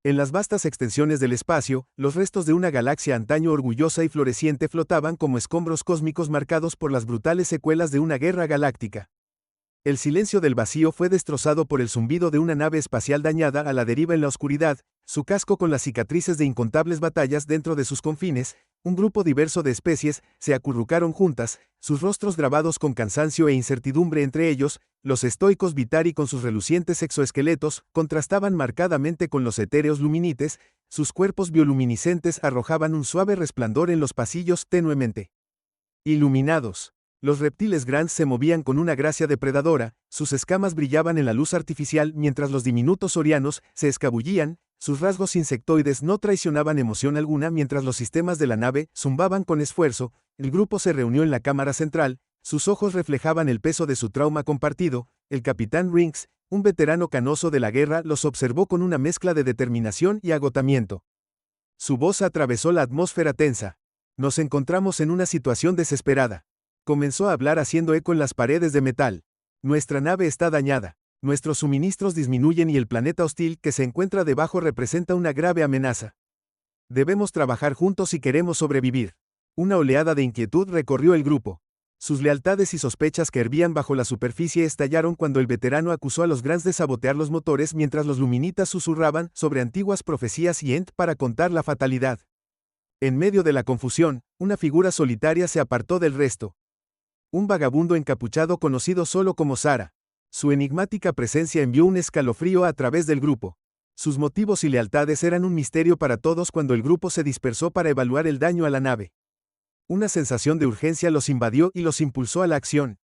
En las vastas extensiones del espacio, los restos de una galaxia antaño orgullosa y floreciente flotaban como escombros cósmicos marcados por las brutales secuelas de una guerra galáctica. El silencio del vacío fue destrozado por el zumbido de una nave espacial dañada a la deriva en la oscuridad, su casco con las cicatrices de incontables batallas dentro de sus confines. Un grupo diverso de especies se acurrucaron juntas, sus rostros grabados con cansancio e incertidumbre entre ellos. Los estoicos Vitari con sus relucientes exoesqueletos contrastaban marcadamente con los etéreos luminites, sus cuerpos bioluminiscentes arrojaban un suave resplandor en los pasillos tenuemente iluminados. Los reptiles grandes se movían con una gracia depredadora, sus escamas brillaban en la luz artificial mientras los diminutos saurianos se escabullían, sus rasgos insectoides no traicionaban emoción alguna mientras los sistemas de la nave zumbaban con esfuerzo. El grupo se reunió en la cámara central, sus ojos reflejaban el peso de su trauma compartido. El capitán Rinks, un veterano canoso de la guerra, los observó con una mezcla de determinación y agotamiento. Su voz atravesó la atmósfera tensa. Nos encontramos en una situación desesperada. Comenzó a hablar haciendo eco en las paredes de metal. Nuestra nave está dañada. Nuestros suministros disminuyen y el planeta hostil que se encuentra debajo representa una grave amenaza. Debemos trabajar juntos si queremos sobrevivir. Una oleada de inquietud recorrió el grupo. Sus lealtades y sospechas que hervían bajo la superficie estallaron cuando el veterano acusó a los Grants de sabotear los motores mientras los luminitas susurraban sobre antiguas profecías y Ent para contar la fatalidad. En medio de la confusión, una figura solitaria se apartó del resto. Un vagabundo encapuchado conocido solo como Sara. Su enigmática presencia envió un escalofrío a través del grupo. Sus motivos y lealtades eran un misterio para todos cuando el grupo se dispersó para evaluar el daño a la nave. Una sensación de urgencia los invadió y los impulsó a la acción.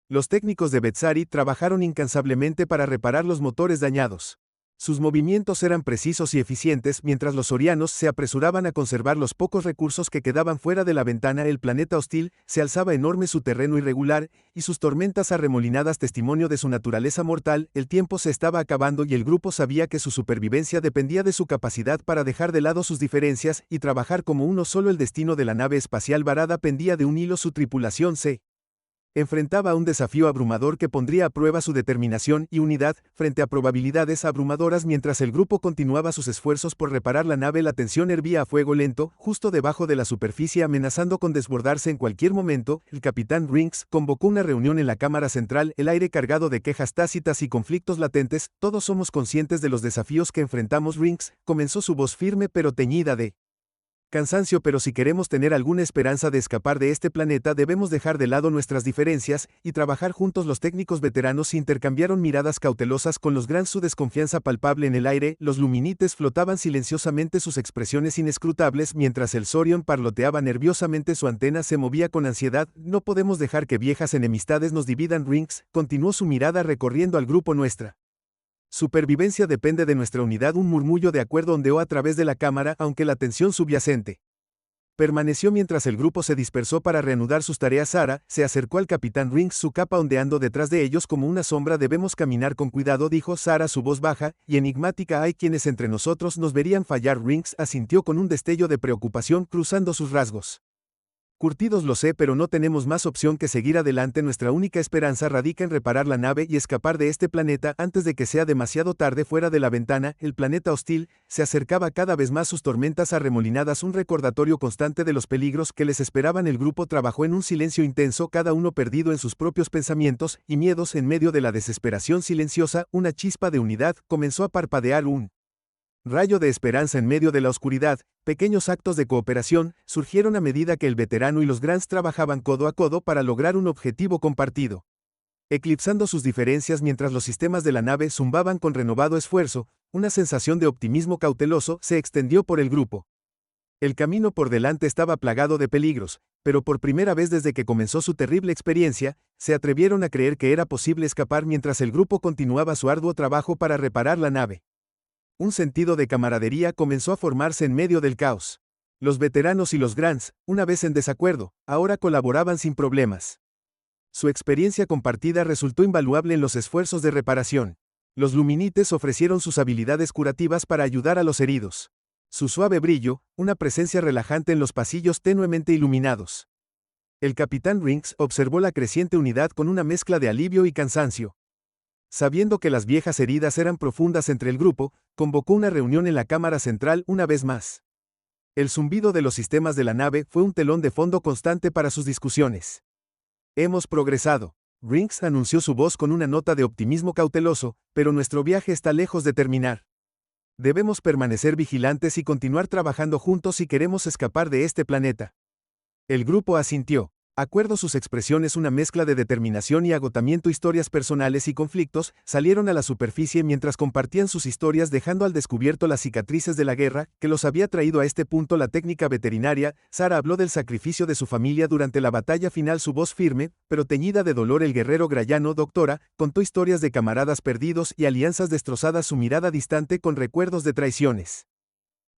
Los técnicos de Betsari trabajaron incansablemente para reparar los motores dañados. Sus movimientos eran precisos y eficientes mientras los saurianos se apresuraban a conservar los pocos recursos que quedaban fuera de la ventana. El planeta hostil se alzaba enorme, su terreno irregular, y sus tormentas arremolinadas testimonio de su naturaleza mortal. El tiempo se estaba acabando y el grupo sabía que su supervivencia dependía de su capacidad para dejar de lado sus diferencias y trabajar como uno solo. El destino de la nave espacial varada pendía de un hilo. Su tripulación se enfrentaba a un desafío abrumador que pondría a prueba su determinación y unidad frente a probabilidades abrumadoras. Mientras el grupo continuaba sus esfuerzos por reparar la nave, la tensión hervía a fuego lento, justo debajo de la superficie, amenazando con desbordarse en cualquier momento. El capitán Rinks convocó una reunión en la cámara central, el aire cargado de quejas tácitas y conflictos latentes. Todos somos conscientes de los desafíos que enfrentamos. Rinks comenzó su voz firme pero teñida de cansancio, pero si queremos tener alguna esperanza de escapar de este planeta debemos dejar de lado nuestras diferencias y trabajar juntos. Los técnicos veteranos intercambiaron miradas cautelosas con los Grants, su desconfianza palpable en el aire. Los luminites flotaban silenciosamente, sus expresiones inescrutables, mientras el Saurion parloteaba nerviosamente, su antena se movía con ansiedad. No podemos dejar que viejas enemistades nos dividan. Rinks continuó su mirada recorriendo al grupo. Nuestra supervivencia depende de nuestra unidad. Un murmullo de acuerdo ondeó a través de la cámara, aunque la tensión subyacente permaneció mientras el grupo se dispersó para reanudar sus tareas. Sara se acercó al capitán Rinks, su capa ondeando detrás de ellos como una sombra. Debemos caminar con cuidado, dijo Sara, su voz baja y enigmática. Hay quienes entre nosotros nos verían fallar. Rinks asintió con un destello de preocupación cruzando sus rasgos curtidos. Lo sé, pero no tenemos más opción que seguir adelante. Nuestra única esperanza radica en reparar la nave y escapar de este planeta antes de que sea demasiado tarde. Fuera de la ventana, el planeta hostil se acercaba cada vez más, sus tormentas arremolinadas un recordatorio constante de los peligros que les esperaban. El grupo trabajó en un silencio intenso, cada uno perdido en sus propios pensamientos y miedos. En medio de la desesperación silenciosa, una chispa de unidad comenzó a parpadear, un rayo de esperanza en medio de la oscuridad. Pequeños actos de cooperación surgieron a medida que el veterano y los Grants trabajaban codo a codo para lograr un objetivo compartido. Eclipsando sus diferencias mientras los sistemas de la nave zumbaban con renovado esfuerzo, una sensación de optimismo cauteloso se extendió por el grupo. El camino por delante estaba plagado de peligros, pero por primera vez desde que comenzó su terrible experiencia, se atrevieron a creer que era posible escapar. Mientras el grupo continuaba su arduo trabajo para reparar la nave, un sentido de camaradería comenzó a formarse en medio del caos. Los veteranos y los Grants, una vez en desacuerdo, ahora colaboraban sin problemas. Su experiencia compartida resultó invaluable en los esfuerzos de reparación. Los luminites ofrecieron sus habilidades curativas para ayudar a los heridos. Su suave brillo, una presencia relajante en los pasillos tenuemente iluminados. El capitán Rinks observó la creciente unidad con una mezcla de alivio y cansancio. Sabiendo que las viejas heridas eran profundas entre el grupo, convocó una reunión en la cámara central una vez más. El zumbido de los sistemas de la nave fue un telón de fondo constante para sus discusiones. Hemos progresado. Rinks anunció su voz con una nota de optimismo cauteloso, pero nuestro viaje está lejos de terminar. Debemos permanecer vigilantes y continuar trabajando juntos si queremos escapar de este planeta. El grupo asintió. Acuerdo sus expresiones, una mezcla de determinación y agotamiento, historias personales y conflictos, salieron a la superficie mientras compartían sus historias, dejando al descubierto las cicatrices de la guerra que los había traído a este punto. La técnica veterinaria, Sara, habló del sacrificio de su familia durante la batalla final, su voz firme, pero teñida de dolor. El guerrero grayano, Doctora, contó historias de camaradas perdidos y alianzas destrozadas, su mirada distante con recuerdos de traiciones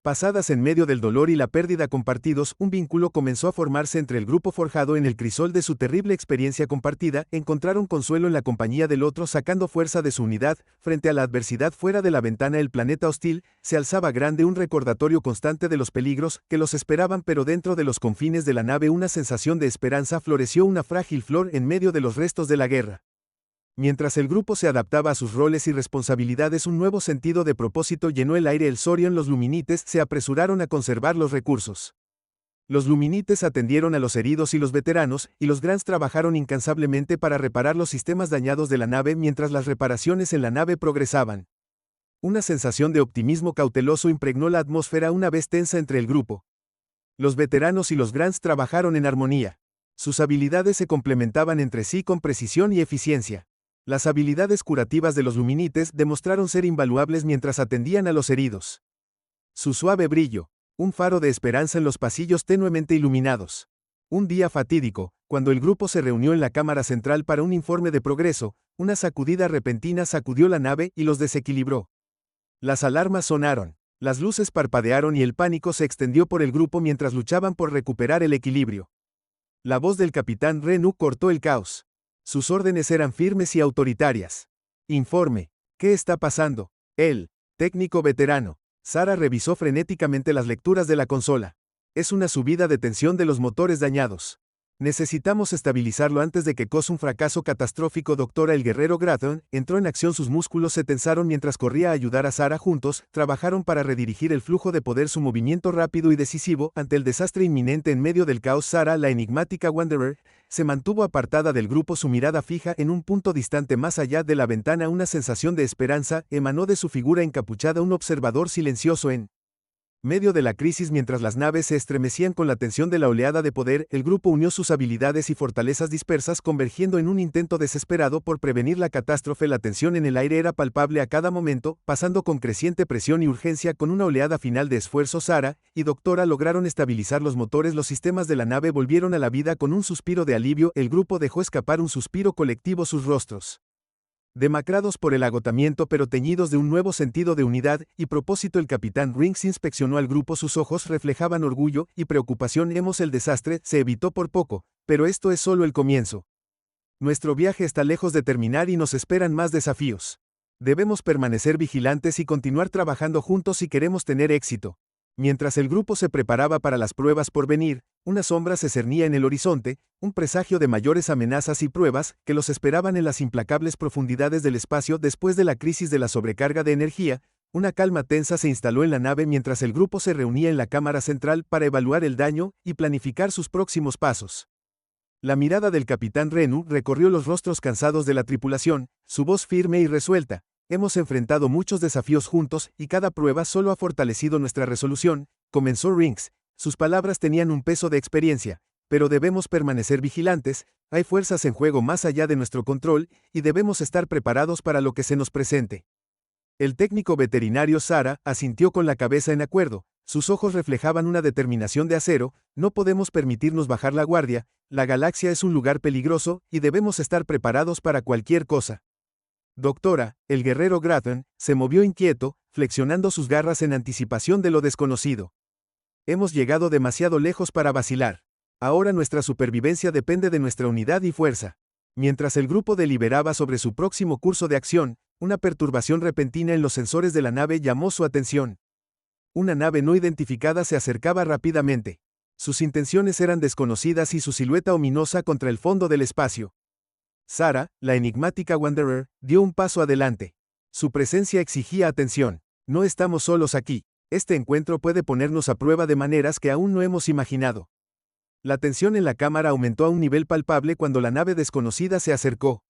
pasadas. En medio del dolor y la pérdida compartidos, un vínculo comenzó a formarse entre el grupo, forjado en el crisol de su terrible experiencia compartida. Encontraron consuelo en la compañía del otro, sacando fuerza de su unidad. Frente a la adversidad fuera de la ventana, el planeta hostil se alzaba grande, un recordatorio constante de los peligros que los esperaban, pero dentro de los confines de la nave una sensación de esperanza floreció, una frágil flor en medio de los restos de la guerra. Mientras el grupo se adaptaba a sus roles y responsabilidades, un nuevo sentido de propósito llenó el aire. El Sorion, los Luminites se apresuraron a conservar los recursos. Los Luminites atendieron a los heridos y los veteranos, y los Grants trabajaron incansablemente para reparar los sistemas dañados de la nave mientras las reparaciones en la nave progresaban. Una sensación de optimismo cauteloso impregnó la atmósfera, una vez tensa entre el grupo. Los veteranos y los Grants trabajaron en armonía. Sus habilidades se complementaban entre sí con precisión y eficiencia. Las habilidades curativas de los Luminites demostraron ser invaluables mientras atendían a los heridos. Su suave brillo, un faro de esperanza en los pasillos tenuemente iluminados. Un día fatídico, cuando el grupo se reunió en la cámara central para un informe de progreso, una sacudida repentina sacudió la nave y los desequilibró. Las alarmas sonaron, las luces parpadearon y el pánico se extendió por el grupo mientras luchaban por recuperar el equilibrio. La voz del capitán Renu cortó el caos. Sus órdenes eran firmes y autoritarias. Informe. ¿Qué está pasando? El técnico veterano. Sara revisó frenéticamente las lecturas de la consola. Es una subida de tensión de los motores dañados. Necesitamos estabilizarlo antes de que cause un fracaso catastrófico. Doctora, el guerrero Grathon entró en acción, sus músculos se tensaron mientras corría a ayudar a Sara. Juntos, trabajaron para redirigir el flujo de poder, su movimiento rápido y decisivo ante el desastre inminente. En medio del caos, Sara, la enigmática Wanderer, se mantuvo apartada del grupo, su mirada fija en un punto distante más allá de la ventana. Una sensación de esperanza emanó de su figura encapuchada, un observador silencioso en medio de la crisis. Mientras las naves se estremecían con la tensión de la oleada de poder, el grupo unió sus habilidades y fortalezas dispersas, convergiendo en un intento desesperado por prevenir la catástrofe. La tensión en el aire era palpable a cada momento, pasando con creciente presión y urgencia. Con una oleada final de esfuerzo, Sara y Doctora lograron estabilizar los motores. Los sistemas de la nave volvieron a la vida. Con un suspiro de alivio, el grupo dejó escapar un suspiro colectivo, sus rostros demacrados por el agotamiento pero teñidos de un nuevo sentido de unidad y propósito. El capitán Rinks inspeccionó al grupo, sus ojos reflejaban orgullo y preocupación. El desastre se evitó por poco, pero esto es solo el comienzo. Nuestro viaje está lejos de terminar y nos esperan más desafíos. Debemos permanecer vigilantes y continuar trabajando juntos si queremos tener éxito. Mientras el grupo se preparaba para las pruebas por venir, una sombra se cernía en el horizonte, un presagio de mayores amenazas y pruebas que los esperaban en las implacables profundidades del espacio. Después de la crisis de la sobrecarga de energía, una calma tensa se instaló en la nave mientras el grupo se reunía en la cámara central para evaluar el daño y planificar sus próximos pasos. La mirada del capitán Renu recorrió los rostros cansados de la tripulación, su voz firme y resuelta. Hemos enfrentado muchos desafíos juntos y cada prueba solo ha fortalecido nuestra resolución, comenzó Rinks. Sus palabras tenían un peso de experiencia, pero debemos permanecer vigilantes, hay fuerzas en juego más allá de nuestro control, y debemos estar preparados para lo que se nos presente. El técnico veterinario Sara asintió con la cabeza en acuerdo, sus ojos reflejaban una determinación de acero. No podemos permitirnos bajar la guardia, la galaxia es un lugar peligroso y debemos estar preparados para cualquier cosa. Doctora, el guerrero Grathon, se movió inquieto, flexionando sus garras en anticipación de lo desconocido. Hemos llegado demasiado lejos para vacilar. Ahora nuestra supervivencia depende de nuestra unidad y fuerza. Mientras el grupo deliberaba sobre su próximo curso de acción, una perturbación repentina en los sensores de la nave llamó su atención. Una nave no identificada se acercaba rápidamente. Sus intenciones eran desconocidas y su silueta ominosa contra el fondo del espacio. Sarah, la enigmática Wanderer, dio un paso adelante. Su presencia exigía atención. No estamos solos aquí. Este encuentro puede ponernos a prueba de maneras que aún no hemos imaginado. La tensión en la cámara aumentó a un nivel palpable cuando la nave desconocida se acercó.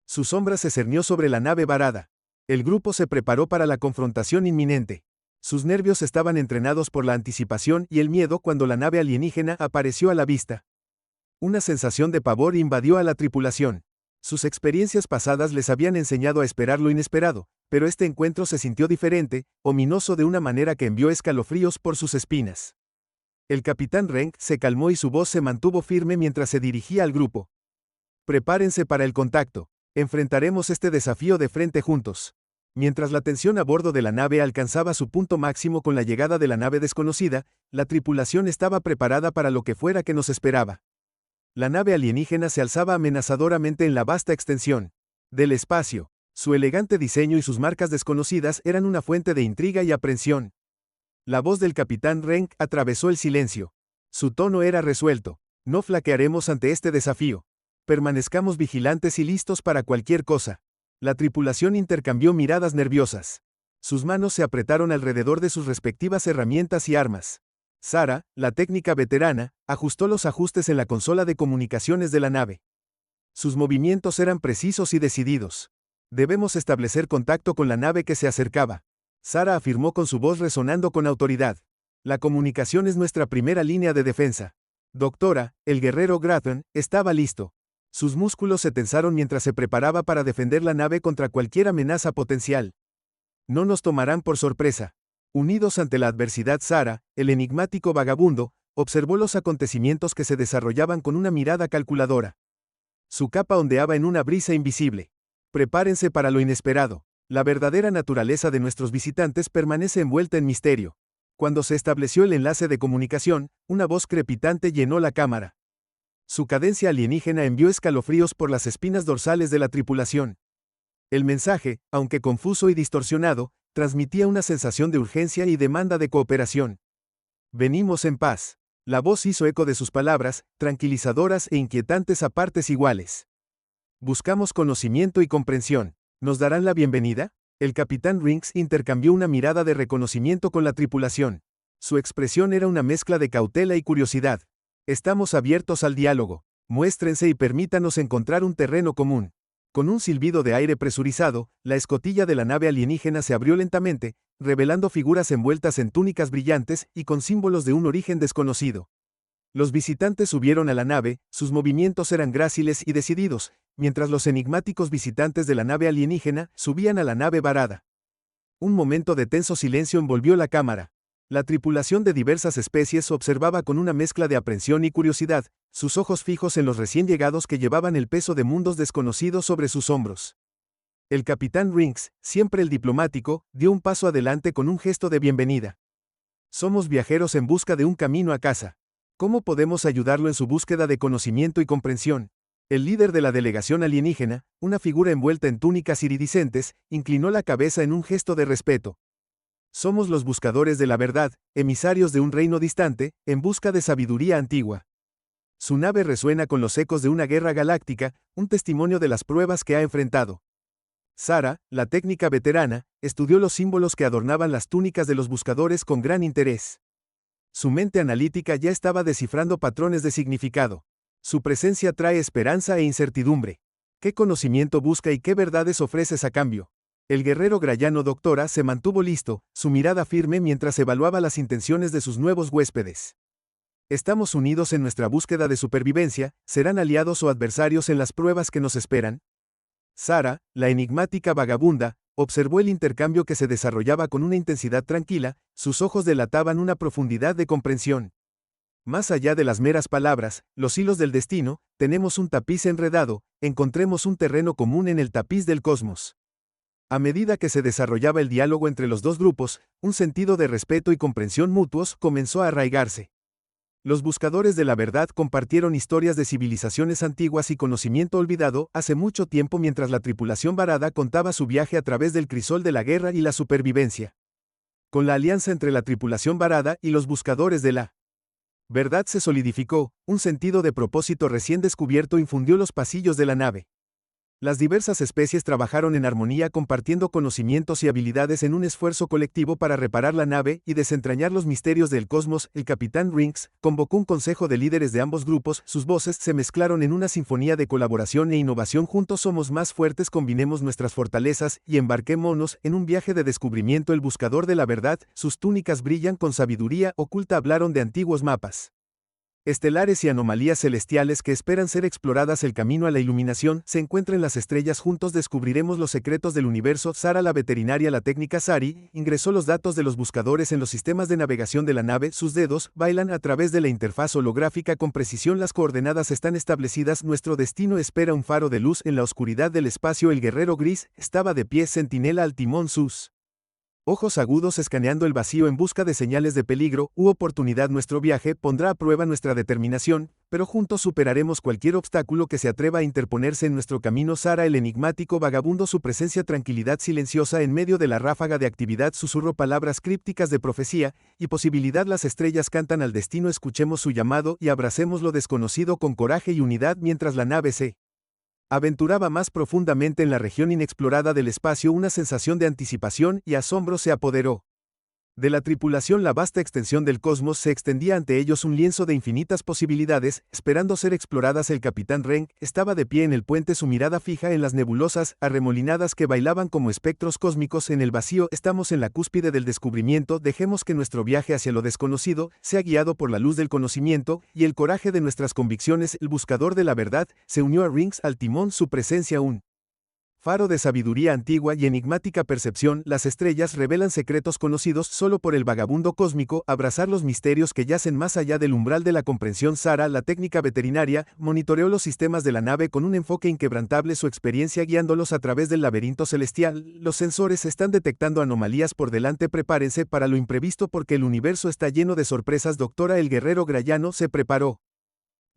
Su sombra se cernió sobre la nave varada. El grupo se preparó para la confrontación inminente. Sus nervios estaban entrenados por la anticipación y el miedo cuando la nave alienígena apareció a la vista. Una sensación de pavor invadió a la tripulación. Sus experiencias pasadas les habían enseñado a esperar lo inesperado, pero este encuentro se sintió diferente, ominoso de una manera que envió escalofríos por sus espinas. El capitán Renk se calmó y su voz se mantuvo firme mientras se dirigía al grupo. Prepárense para el contacto. Enfrentaremos este desafío de frente juntos. Mientras la tensión a bordo de la nave alcanzaba su punto máximo con la llegada de la nave desconocida, la tripulación estaba preparada para lo que fuera que nos esperaba. La nave alienígena se alzaba amenazadoramente en la vasta extensión del espacio. Su elegante diseño y sus marcas desconocidas eran una fuente de intriga y aprensión. La voz del capitán Renk atravesó el silencio. Su tono era resuelto. No flaquearemos ante este desafío. Permanezcamos vigilantes y listos para cualquier cosa. La tripulación intercambió miradas nerviosas. Sus manos se apretaron alrededor de sus respectivas herramientas y armas. Sarah, la técnica veterana, ajustó los ajustes en la consola de comunicaciones de la nave. Sus movimientos eran precisos y decididos. Debemos establecer contacto con la nave que se acercaba. Sarah afirmó con su voz resonando con autoridad. La comunicación es nuestra primera línea de defensa. Doctora, el guerrero Grathan, estaba listo. Sus músculos se tensaron mientras se preparaba para defender la nave contra cualquier amenaza potencial. No nos tomarán por sorpresa. Unidos ante la adversidad, Sarah, el enigmático vagabundo, observó los acontecimientos que se desarrollaban con una mirada calculadora. Su capa ondeaba en una brisa invisible. Prepárense para lo inesperado. La verdadera naturaleza de nuestros visitantes permanece envuelta en misterio. Cuando se estableció el enlace de comunicación, una voz crepitante llenó la cámara. Su cadencia alienígena envió escalofríos por las espinas dorsales de la tripulación. El mensaje, aunque confuso y distorsionado, transmitía una sensación de urgencia y demanda de cooperación. Venimos en paz. La voz hizo eco de sus palabras, tranquilizadoras e inquietantes a partes iguales. Buscamos conocimiento y comprensión. ¿Nos darán la bienvenida? El capitán Rinks intercambió una mirada de reconocimiento con la tripulación. Su expresión era una mezcla de cautela y curiosidad. Estamos abiertos al diálogo. Muéstrense y permítanos encontrar un terreno común. Con un silbido de aire presurizado, la escotilla de la nave alienígena se abrió lentamente, revelando figuras envueltas en túnicas brillantes y con símbolos de un origen desconocido. Los visitantes subieron a la nave, sus movimientos eran gráciles y decididos, mientras los enigmáticos visitantes de la nave alienígena subían a la nave varada. Un momento de tenso silencio envolvió la cámara. La tripulación de diversas especies observaba con una mezcla de aprensión y curiosidad, sus ojos fijos en los recién llegados que llevaban el peso de mundos desconocidos sobre sus hombros. El capitán Rinks, siempre el diplomático, dio un paso adelante con un gesto de bienvenida. Somos viajeros en busca de un camino a casa. ¿Cómo podemos ayudarlo en su búsqueda de conocimiento y comprensión? El líder de la delegación alienígena, una figura envuelta en túnicas iridiscentes, inclinó la cabeza en un gesto de respeto. Somos los buscadores de la verdad, emisarios de un reino distante, en busca de sabiduría antigua. Su nave resuena con los ecos de una guerra galáctica, un testimonio de las pruebas que ha enfrentado. Sarah, la técnica veterana, estudió los símbolos que adornaban las túnicas de los buscadores con gran interés. Su mente analítica ya estaba descifrando patrones de significado. Su presencia trae esperanza e incertidumbre. ¿Qué conocimiento busca y qué verdades ofreces a cambio? El guerrero grayano Doctora se mantuvo listo, su mirada firme mientras evaluaba las intenciones de sus nuevos huéspedes. ¿Estamos unidos en nuestra búsqueda de supervivencia? ¿Serán aliados o adversarios en las pruebas que nos esperan? Sarah, la enigmática vagabunda, observó el intercambio que se desarrollaba con una intensidad tranquila, sus ojos delataban una profundidad de comprensión. Más allá de las meras palabras, los hilos del destino, tenemos un tapiz enredado, encontremos un terreno común en el tapiz del cosmos. A medida que se desarrollaba el diálogo entre los dos grupos, un sentido de respeto y comprensión mutuos comenzó a arraigarse. Los buscadores de la verdad compartieron historias de civilizaciones antiguas y conocimiento olvidado hace mucho tiempo mientras la tripulación varada contaba su viaje a través del crisol de la guerra y la supervivencia. Con la alianza entre la tripulación varada y los buscadores de la verdad se solidificó, un sentido de propósito recién descubierto infundió los pasillos de la nave. Las diversas especies trabajaron en armonía compartiendo conocimientos y habilidades en un esfuerzo colectivo para reparar la nave y desentrañar los misterios del cosmos. El capitán Rinks convocó un consejo de líderes de ambos grupos, sus voces se mezclaron en una sinfonía de colaboración e innovación. Juntos somos más fuertes, combinemos nuestras fortalezas y embarquémonos en un viaje de descubrimiento. El buscador de la verdad, sus túnicas brillan con sabiduría oculta. Hablaron de antiguos mapas estelares y anomalías celestiales que esperan ser exploradas. El camino a la iluminación se encuentra en las estrellas. Juntos descubriremos los secretos del universo. Sara, la veterinaria, la técnica Sari, ingresó los datos de los buscadores en los sistemas de navegación de la nave. Sus dedos bailan a través de la interfaz holográfica con precisión. Las coordenadas están establecidas. Nuestro destino espera un faro de luz en la oscuridad del espacio. El guerrero gris estaba de pie, centinela al timón, sus ojos agudos escaneando el vacío en busca de señales de peligro u oportunidad. Nuestro viaje pondrá a prueba nuestra determinación, pero juntos superaremos cualquier obstáculo que se atreva a interponerse en nuestro camino. Sara, el enigmático vagabundo, su presencia, tranquilidad silenciosa en medio de la ráfaga de actividad, susurró palabras crípticas de profecía y posibilidad. Las estrellas cantan al destino, escuchemos su llamado y abracemos lo desconocido con coraje y unidad. Mientras la nave se aventuraba más profundamente en la región inexplorada del espacio, una sensación de anticipación y asombro se apoderó de la tripulación. La vasta extensión del cosmos se extendía ante ellos, un lienzo de infinitas posibilidades, esperando ser exploradas. El capitán Renk estaba de pie en el puente, su mirada fija en las nebulosas arremolinadas que bailaban como espectros cósmicos en el vacío. Estamos en la cúspide del descubrimiento, dejemos que nuestro viaje hacia lo desconocido sea guiado por la luz del conocimiento y el coraje de nuestras convicciones. El buscador de la verdad se unió a Rinks al timón, su presencia un faro de sabiduría antigua y enigmática percepción. Las estrellas revelan secretos conocidos solo por el vagabundo cósmico. Abrazar los misterios que yacen más allá del umbral de la comprensión. Sara, la técnica veterinaria, monitoreó los sistemas de la nave con un enfoque inquebrantable, su experiencia guiándolos a través del laberinto celestial. Los sensores están detectando anomalías por delante, prepárense para lo imprevisto porque el universo está lleno de sorpresas. Doctora, el guerrero grayano se preparó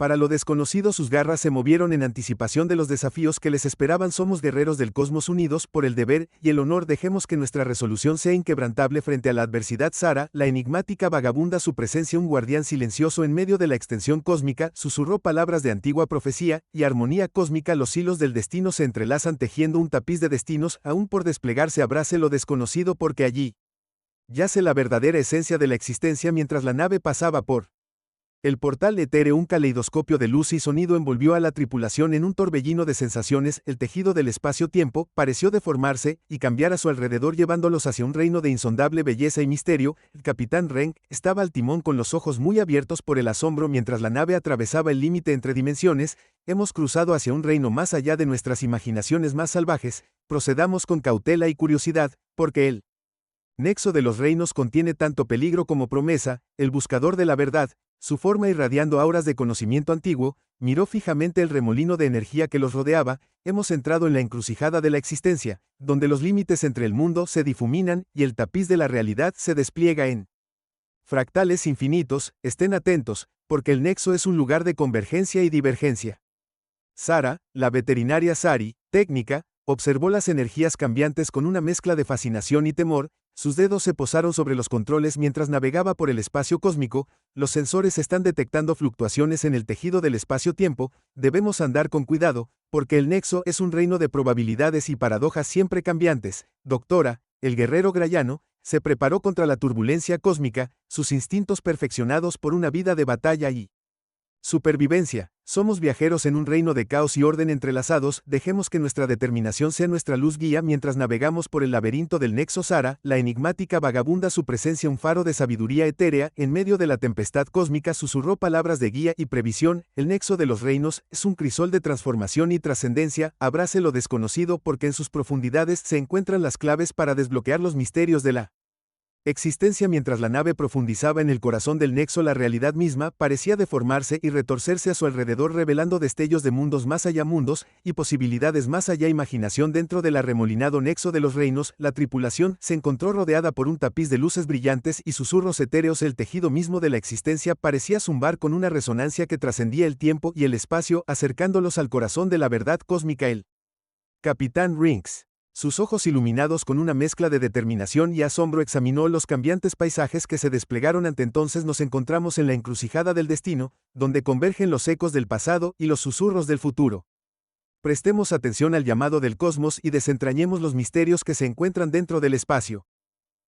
para lo desconocido, sus garras se movieron en anticipación de los desafíos que les esperaban. Somos guerreros del cosmos unidos por el deber y el honor, dejemos que nuestra resolución sea inquebrantable frente a la adversidad. Sara, la enigmática vagabunda, su presencia, un guardián silencioso en medio de la extensión cósmica, susurró palabras de antigua profecía y armonía cósmica. Los hilos del destino se entrelazan tejiendo un tapiz de destinos aún por desplegarse. Abrace lo desconocido porque allí yace la verdadera esencia de la existencia. Mientras la nave pasaba por el portal etéreo, un caleidoscopio de luz y sonido envolvió a la tripulación en un torbellino de sensaciones. El tejido del espacio-tiempo pareció deformarse y cambiar a su alrededor, llevándolos hacia un reino de insondable belleza y misterio. El capitán Renk estaba al timón con los ojos muy abiertos por el asombro mientras la nave atravesaba el límite entre dimensiones. Hemos cruzado hacia un reino más allá de nuestras imaginaciones más salvajes. Procedamos con cautela y curiosidad, porque el nexo de los reinos contiene tanto peligro como promesa. El buscador de la verdad, su forma irradiando auras de conocimiento antiguo, miró fijamente el remolino de energía que los rodeaba. Hemos entrado en la encrucijada de la existencia, donde los límites entre el mundo se difuminan y el tapiz de la realidad se despliega en fractales infinitos. Estén atentos, porque el nexo es un lugar de convergencia y divergencia. Sara, la veterinaria Sari, técnica, observó las energías cambiantes con una mezcla de fascinación y temor. Sus dedos se posaron sobre los controles mientras navegaba por el espacio cósmico. Los sensores están detectando fluctuaciones en el tejido del espacio-tiempo. Debemos andar con cuidado, porque el nexo es un reino de probabilidades y paradojas siempre cambiantes. Doctora, el guerrero grayano, se preparó contra la turbulencia cósmica, sus instintos perfeccionados por una vida de batalla y supervivencia. Somos viajeros en un reino de caos y orden entrelazados, dejemos que nuestra determinación sea nuestra luz guía mientras navegamos por el laberinto del nexo. Sara, la enigmática vagabunda, su presencia, un faro de sabiduría etérea en medio de la tempestad cósmica, susurró palabras de guía y previsión. El nexo de los reinos es un crisol de transformación y trascendencia. Abrace lo desconocido porque en sus profundidades se encuentran las claves para desbloquear los misterios de la existencia. Mientras la nave profundizaba en el corazón del nexo, la realidad misma parecía deformarse y retorcerse a su alrededor, revelando destellos de mundos más allá, mundos y posibilidades más allá. Imaginación dentro del arremolinado nexo de los reinos. La tripulación se encontró rodeada por un tapiz de luces brillantes y susurros etéreos. El tejido mismo de la existencia parecía zumbar con una resonancia que trascendía el tiempo y el espacio, acercándolos al corazón de la verdad cósmica. El capitán Rinks, sus ojos iluminados con una mezcla de determinación y asombro, examinó los cambiantes paisajes que se desplegaron ante entonces. Nos encontramos en la encrucijada del destino, donde convergen los ecos del pasado y los susurros del futuro. Prestemos atención al llamado del cosmos y desentrañemos los misterios que se encuentran dentro del espacio.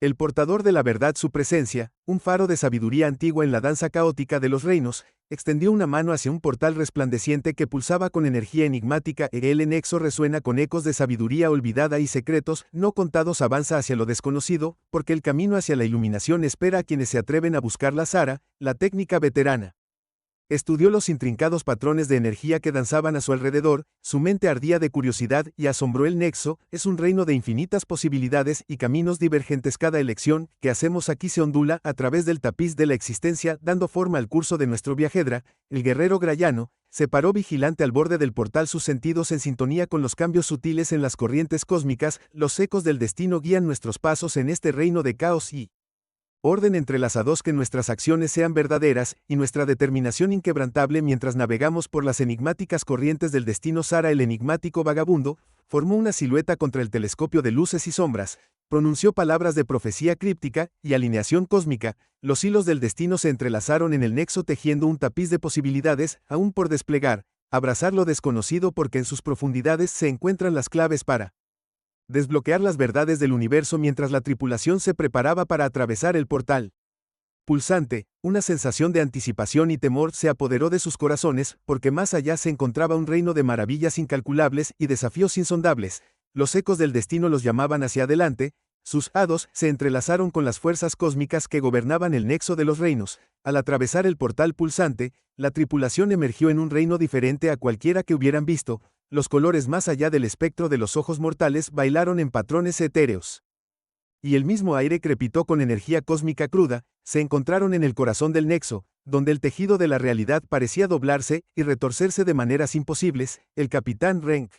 El portador de la verdad, su presencia, un faro de sabiduría antigua en la danza caótica de los reinos, extendió una mano hacia un portal resplandeciente que pulsaba con energía enigmática. El nexo resuena con ecos de sabiduría olvidada y secretos no contados. Avanza hacia lo desconocido, porque el camino hacia la iluminación espera a quienes se atreven a buscarla. Sara, la técnica veterana, estudió los intrincados patrones de energía que danzaban a su alrededor, su mente ardía de curiosidad y asombró. El nexo es un reino de infinitas posibilidades y caminos divergentes. Cada elección que hacemos aquí se ondula a través del tapiz de la existencia, dando forma al curso de nuestro viaje. El guerrero grayano se paró vigilante al borde del portal, sus sentidos en sintonía con los cambios sutiles en las corrientes cósmicas. Los ecos del destino guían nuestros pasos en este reino de caos y orden entrelazados. Que nuestras acciones sean verdaderas y nuestra determinación inquebrantable mientras navegamos por las enigmáticas corrientes del destino. Sara, el enigmático vagabundo, formó una silueta contra el telescopio de luces y sombras, pronunció palabras de profecía críptica y alineación cósmica. Los hilos del destino se entrelazaron en el nexo, tejiendo un tapiz de posibilidades aún por desplegar. Abrazar lo desconocido, porque en sus profundidades se encuentran las claves para desbloquear las verdades del universo. Mientras la tripulación se preparaba para atravesar el portal pulsante, una sensación de anticipación y temor se apoderó de sus corazones, porque más allá se encontraba un reino de maravillas incalculables y desafíos insondables. Los ecos del destino los llamaban hacia adelante, sus hados se entrelazaron con las fuerzas cósmicas que gobernaban el nexo de los reinos. Al atravesar el portal pulsante, la tripulación emergió en un reino diferente a cualquiera que hubieran visto. Los colores más allá del espectro de los ojos mortales bailaron en patrones etéreos, y el mismo aire crepitó con energía cósmica cruda. Se encontraron en el corazón del nexo, donde el tejido de la realidad parecía doblarse y retorcerse de maneras imposibles. El capitán Renk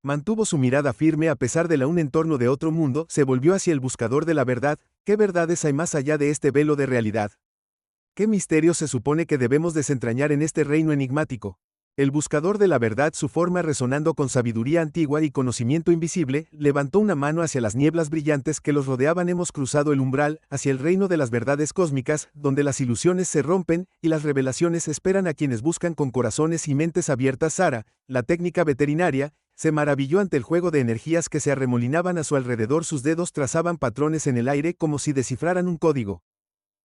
mantuvo su mirada firme a pesar de un entorno de otro mundo. Se volvió hacia el buscador de la verdad. ¿Qué verdades hay más allá de este velo de realidad? ¿Qué misterios se supone que debemos desentrañar en este reino enigmático? El buscador de la verdad, su forma resonando con sabiduría antigua y conocimiento invisible, levantó una mano hacia las nieblas brillantes que los rodeaban. Hemos cruzado el umbral hacia el reino de las verdades cósmicas, donde las ilusiones se rompen y las revelaciones esperan a quienes buscan con corazones y mentes abiertas. Sara, la técnica veterinaria, se maravilló ante el juego de energías que se arremolinaban a su alrededor. Sus dedos trazaban patrones en el aire como si descifraran un código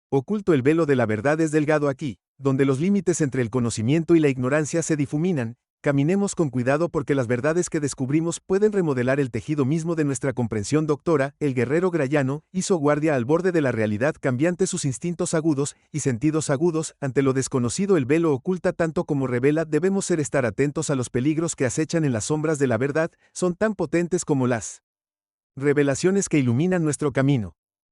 oculto. El velo de la verdad es delgado aquí, donde los límites entre el conocimiento y la ignorancia se difuminan. Caminemos con cuidado, porque las verdades que descubrimos pueden remodelar el tejido mismo de nuestra comprensión. Doctora, el guerrero grayano, hizo guardia al borde de la realidad cambiante, sus instintos agudos y sentidos agudos ante lo desconocido. El velo oculta tanto como revela. Debemos estar atentos a los peligros que acechan en las sombras de la verdad, son tan potentes como las revelaciones que iluminan nuestro camino.